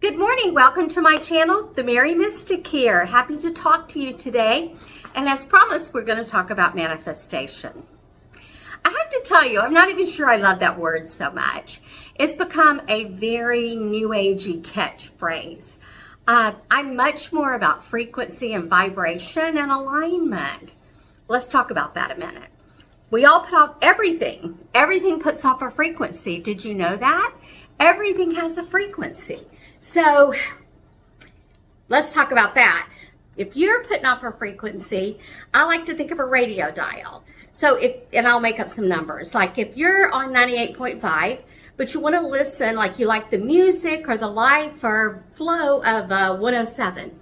Good morning. Welcome to my channel, The Merry Mystic here. Happy to talk to you today. And as promised, we're going to talk about manifestation. I have to tell you, I'm not even sure I love that word so much. It's become a very new agey catchphrase. I'm much more about frequency and vibration and alignment. Let's talk about that a minute. We all put off everything. Everything puts off a frequency. Did you know that? Everything has a frequency. So let's talk about that. If you're putting off a frequency, I like to think of a radio dial. So and I'll make up some numbers. Like if you're on 98.5, but you want to listen, like you like the music or the life or flow of 107.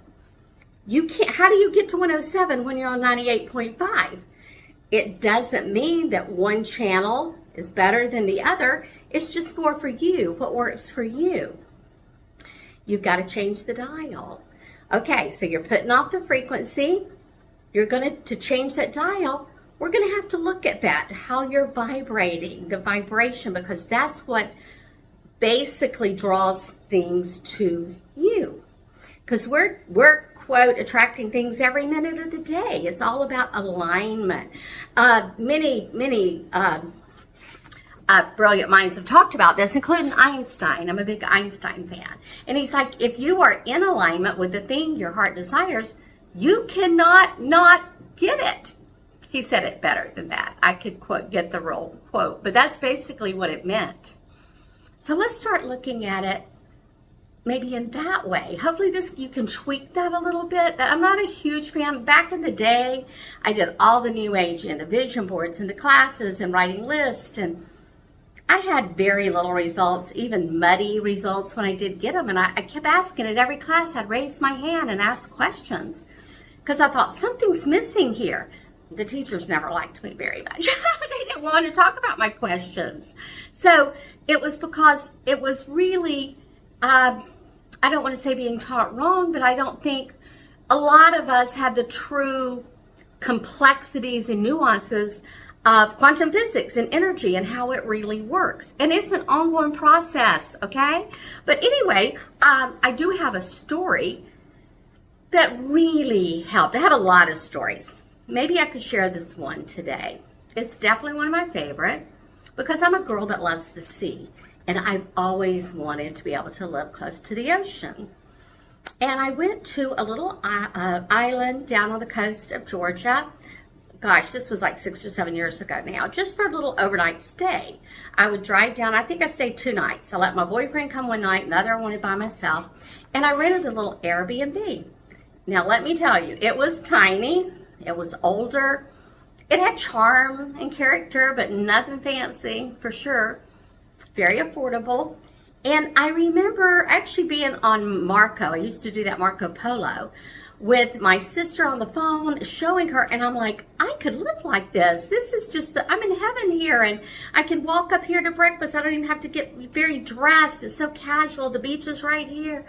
You can't, how do you get to 107 when you're on 98.5? It doesn't mean that one channel is better than the other. It's just more for you, what works for you. You've got to change the dial. Okay, so you're putting off the frequency. You're going to change that dial. We're going to have to look at that, how you're vibrating, the vibration, because that's what basically draws things to you. Because we're quote, attracting things every minute of the day. It's all about alignment. Many brilliant minds have talked about this, including Einstein. I'm a big Einstein fan. And he's like, if you are in alignment with the thing your heart desires, you cannot not get it. He said it better than that. I could get the real quote, but that's basically what it meant. So let's start looking at it maybe in that way. Hopefully you can tweak that a little bit. I'm not a huge fan. Back in the day, I did all the New Age and the vision boards and the classes and writing lists, and I had very little results, even muddy results when I did get them. And I kept asking at every class. I'd raise my hand and ask questions because I thought something's missing here. The teachers never liked me very much. They didn't want to talk about my questions. So it was because it was really, I don't want to say being taught wrong, but I don't think a lot of us had the true complexities and nuances of quantum physics and energy and how it really works. And it's an ongoing process, okay? But anyway, I do have a story that really helped. I have a lot of stories. Maybe I could share this one today. It's definitely one of my favorite because I'm a girl that loves the sea. And I've always wanted to be able to live close to the ocean. And I went to a little island down on the coast of Georgia. Gosh, this was like 6 or 7 years ago now, just for a little overnight stay. I would drive down. I think I stayed 2 nights. I let my boyfriend come one night, and the other I wanted by myself. And I rented a little Airbnb. Now, let me tell you, it was tiny. It was older. It had charm and character, but nothing fancy for sure. Very affordable. And I remember actually being on Marco. I used to do that Marco Polo with my sister on the phone, showing her, and I'm like, I could live like this. This is just I'm in heaven here, and I can walk up here to breakfast. I don't even have to get very dressed. It's so casual. The beach is right here.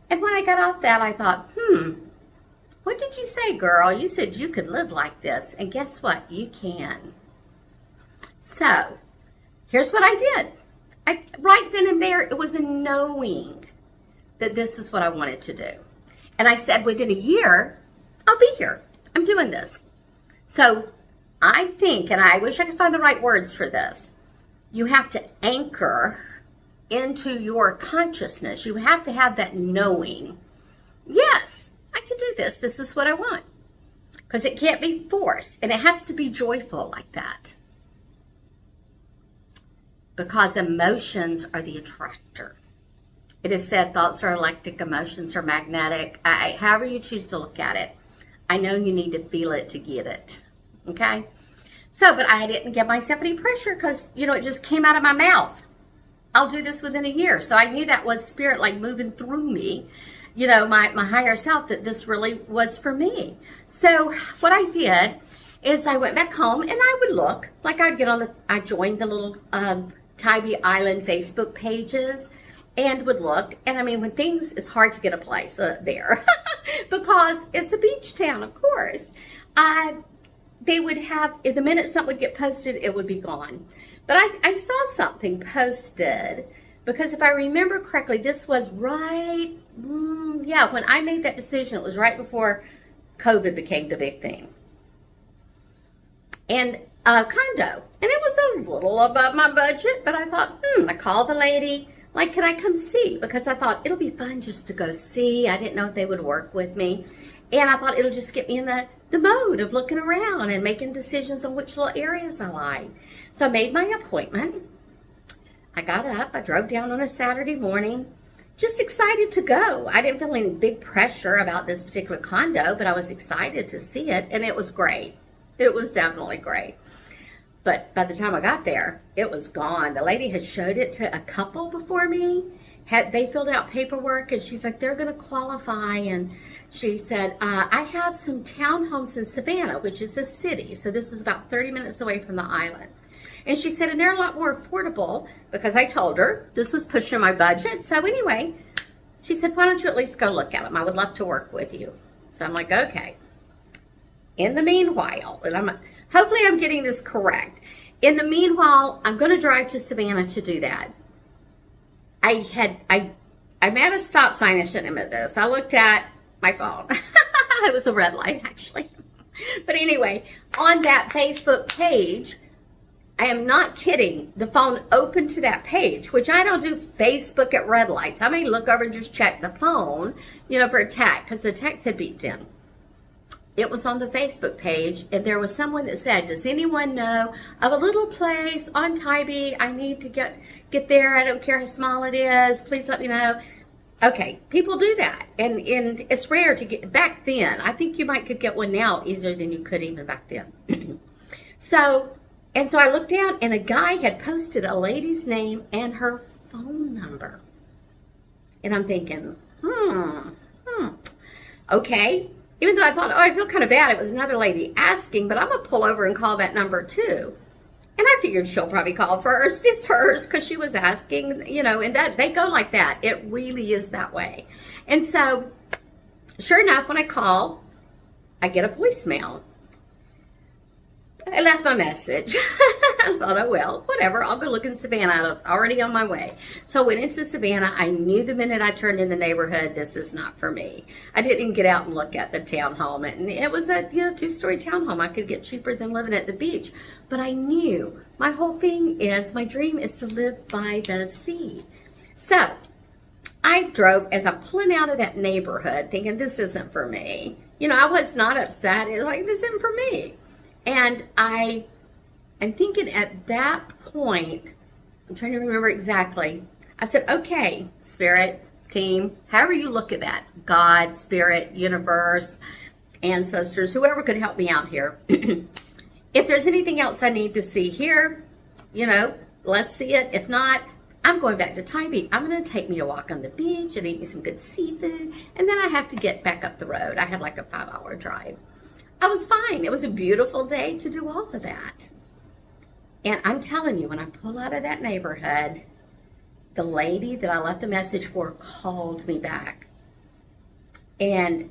And when I got off that, I thought, what did you say, girl? You said you could live like this. And guess what? You can. So here's what I did. Right then and there, it was a knowing that this is what I wanted to do. And I said, within a year, I'll be here. I'm doing this. So I think, and I wish I could find the right words for this, you have to anchor into your consciousness. You have to have that knowing. Yes, I can do this. This is what I want. Because it can't be forced. And it has to be joyful like that. Because emotions are the attractor. It is said thoughts are electric, emotions are magnetic. However you choose to look at it. I know you need to feel it to get it. Okay? So, but I didn't give myself any pressure because, it just came out of my mouth. I'll do this within a year. So I knew that was spirit like moving through me. My higher self, that this really was for me. So what I did is I went back home and I would look. Like I joined the little Tybee Island Facebook pages and would look. And I mean, it's hard to get a place there because it's a beach town, of course. They would have, the minute something would get posted, it would be gone. But I saw something posted Because if I remember correctly, this was right, yeah, when I made that decision, it was right before COVID became the big thing. And a condo. And it was a little above my budget, but I thought, I called the lady, like, can I come see? Because I thought it'll be fun just to go see. I didn't know if they would work with me. And I thought it'll just get me in the mode of looking around and making decisions on which little areas I like. So I made my appointment. I got up, I drove down on a Saturday morning, just excited to go. I didn't feel any big pressure about this particular condo, but I was excited to see it, and it was great. It was definitely great. But by the time I got there, it was gone. The lady had showed it to a couple before me. They filled out paperwork, and she's like, they're going to qualify. And she said, I have some townhomes in Savannah, which is a city. So this was about 30 minutes away from the island. And she said, and they're a lot more affordable, because I told her this was pushing my budget. So anyway, she said, why don't you at least go look at them? I would love to work with you. So I'm like, okay. In the meanwhile, and hopefully I'm getting this correct. In the meanwhile, I'm going to drive to Savannah to do that. I'm at a stop sign. I shouldn't admit this. I looked at my phone. It was a red light, actually. But anyway, on that Facebook page, I am not kidding. The phone opened to that page, which I don't do Facebook at red lights. I may look over and just check the phone, for a text, because the text had beeped in. It was on the Facebook page, and there was someone that said, does anyone know of a little place on Tybee? I need to get there. I don't care how small it is. Please let me know. Okay, people do that, and it's rare to get back then. I think you might could get one now easier than you could even back then. So I looked down, and a guy had posted a lady's name and her phone number. And I'm thinking, okay. Even though I thought, I feel kind of bad. It was another lady asking, but I'm going to pull over and call that number too. And I figured she'll probably call first. It's hers because she was asking, and that they go like that. It really is that way. And so, sure enough, when I call, I get a voicemail. I left my message. I thought, oh, well, whatever. I'll go look in Savannah. I was already on my way. So I went into Savannah. I knew the minute I turned in the neighborhood, this is not for me. I didn't even get out and look at the townhome. And it was a, 2-story townhome. I could get cheaper than living at the beach. But I knew my whole thing is, my dream is to live by the sea. So I drove, as I'm pulling out of that neighborhood, thinking this isn't for me. I was not upset. It was like, this isn't for me. And I'm thinking at that point, I'm trying to remember exactly. I said, okay, spirit, team, however you look at that, God, spirit, universe, ancestors, whoever could help me out here. If there's anything else I need to see here, let's see it. If not, I'm going back to Tybee. I'm going to take me a walk on the beach and eat me some good seafood. And then I have to get back up the road. I had like a 5-hour drive. I was fine. It was a beautiful day to do all of that. And I'm telling you, when I pull out of that neighborhood, the lady that I left the message for called me back. And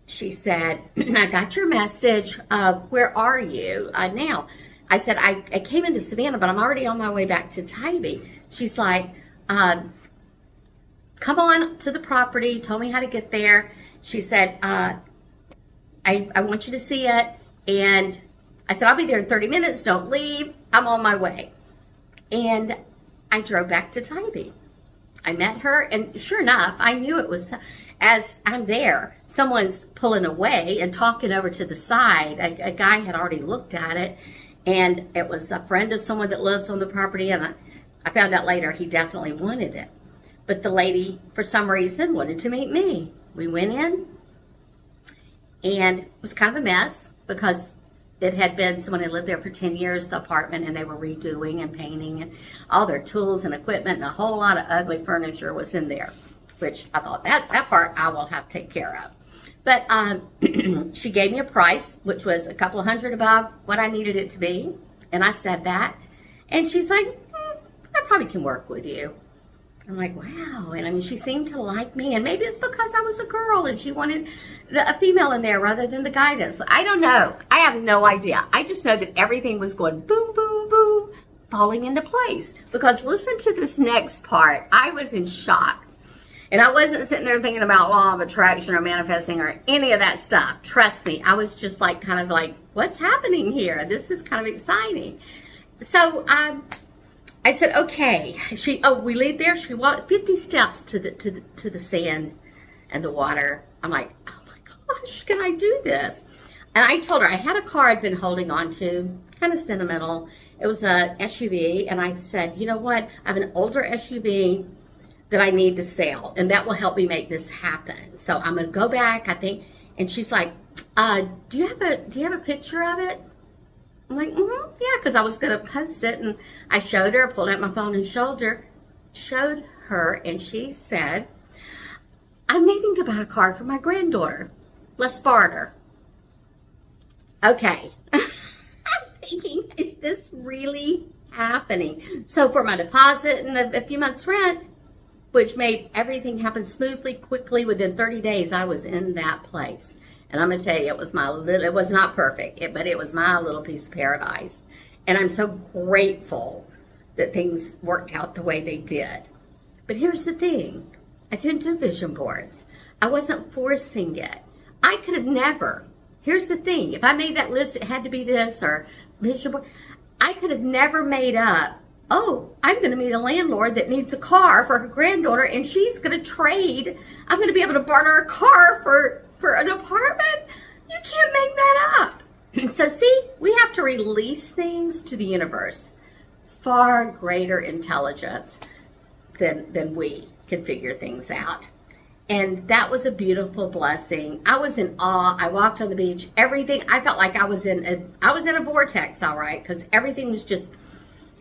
she said, I got your message. Where are you now? I said, I came into Savannah, but I'm already on my way back to Tybee. She's like, come on to the property. Told me how to get there. She said, I want you to see it. And I said, I'll be there in 30 minutes. Don't leave. I'm on my way. And I drove back to Tybee. I met her, and sure enough, I knew it was, as I'm there, someone's pulling away and talking over to the side. A guy had already looked at it, and it was a friend of someone that lives on the property, and I found out later he definitely wanted it. But the lady, for some reason, wanted to meet me. We went in, and it was kind of a mess because it had been, someone had lived there for 10 years, the apartment, and they were redoing and painting, and all their tools and equipment, and a whole lot of ugly furniture was in there, which I thought that part I will have to take care of. But she gave me a price, which was a couple of $100 above what I needed it to be, and I said that, and she's like, I probably can work with you. I'm like, wow. And I mean, she seemed to like me, and maybe it's because I was a girl and she wanted a female in there rather than the guidance. I don't know. I have no idea. I just know that everything was going boom, boom, boom, falling into place. Because listen to this next part. I was in shock. And I wasn't sitting there thinking about law of attraction or manifesting or any of that stuff. Trust me, I was just like, kind of like, what's happening here? This is kind of exciting. So I said, okay. We leave there. She walked 50 steps to the sand and the water. I'm like, oh my gosh, can I do this? And I told her I had a car I'd been holding on to, kind of sentimental. It was a SUV, and I said, you know what? I have an older SUV that I need to sell, and that will help me make this happen. So I'm gonna go back, I think. And she's like, do you have a picture of it? I'm like, yeah, because I was gonna post it. And I showed her, pulled out my phone and showed her, and she said, I'm needing to buy a car for my granddaughter. Let's barter. Okay. I'm thinking, is this really happening? So for my deposit and a few months rent, which made everything happen smoothly, quickly, within 30 days, I was in that place. And I'm going to tell you, it was not perfect, but it was my little piece of paradise. And I'm so grateful that things worked out the way they did. But here's the thing. I didn't do vision boards. I wasn't forcing it. I could have never. Here's the thing. If I made that list, it had to be this or vision board. I could have never made up, oh, I'm going to meet a landlord that needs a car for her granddaughter, and she's going to trade. I'm going to be able to barter a car for an apartment. You can't make that up. So see, we have to release things to the universe. Far greater intelligence than we can figure things out. And that was a beautiful blessing. I was in awe. I walked on the beach. Everything, I felt like I was in a vortex, all right, because everything was just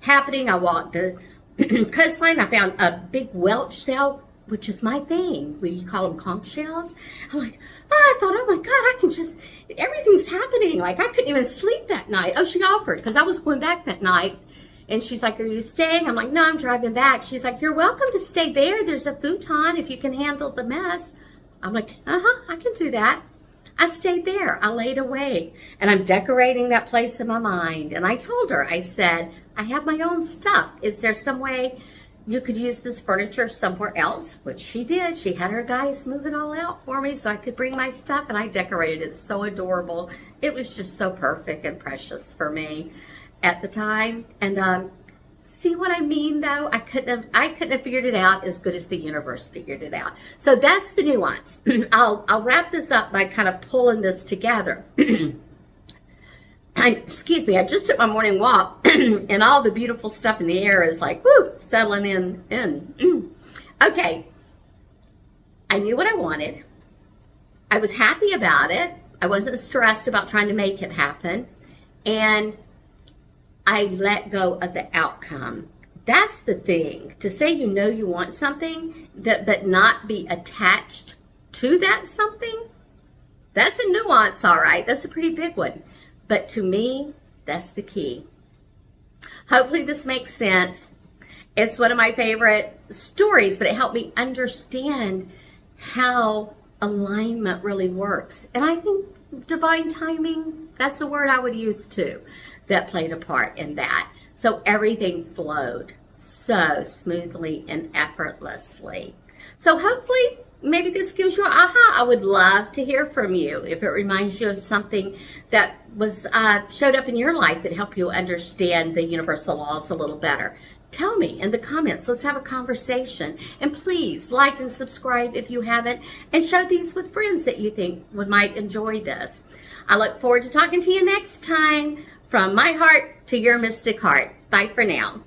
happening. I walked the coastline. I found a big Welch shell, which is my thing. We call them conch shells. I'm like, I thought, oh my God, everything's happening. Like, I couldn't even sleep that night. Oh, she offered, because I was going back that night. And she's like, are you staying? I'm like, no, I'm driving back. She's like, you're welcome to stay there. There's a futon if you can handle the mess. I'm like, I can do that. I stayed there. I laid awake. And I'm decorating that place in my mind. And I told her, I said, I have my own stuff. Is there some way you could use this furniture somewhere else? Which she did. She had her guys move it all out for me so I could bring my stuff. And I decorated it so adorable. It was just so perfect and precious for me at the time. And see what I mean, though? I couldn't have figured it out as good as the universe figured it out. So that's the nuance. I'll wrap this up by kind of pulling this together. Excuse me, I just took my morning walk and all the beautiful stuff in the air is like, whoo, settling in. Okay, I knew what I wanted. I was happy about it. I wasn't stressed about trying to make it happen. And I let go of the outcome. That's the thing. To say you know you want something, but not be attached to that something, that's a nuance, all right. That's a pretty big one. But to me, that's the key. Hopefully this makes sense. It's one of my favorite stories, but it helped me understand how alignment really works. And I think divine timing, that's the word I would use too, that played a part in that. So everything flowed so smoothly and effortlessly. So hopefully, maybe this gives you an aha. I would love to hear from you if it reminds you of something that was showed up in your life that helped you understand the universal laws a little better. Tell me in the comments. Let's have a conversation. And please like and subscribe if you haven't, and share these with friends that you think might enjoy this. I look forward to talking to you next time. From my heart to your mystic heart. Bye for now.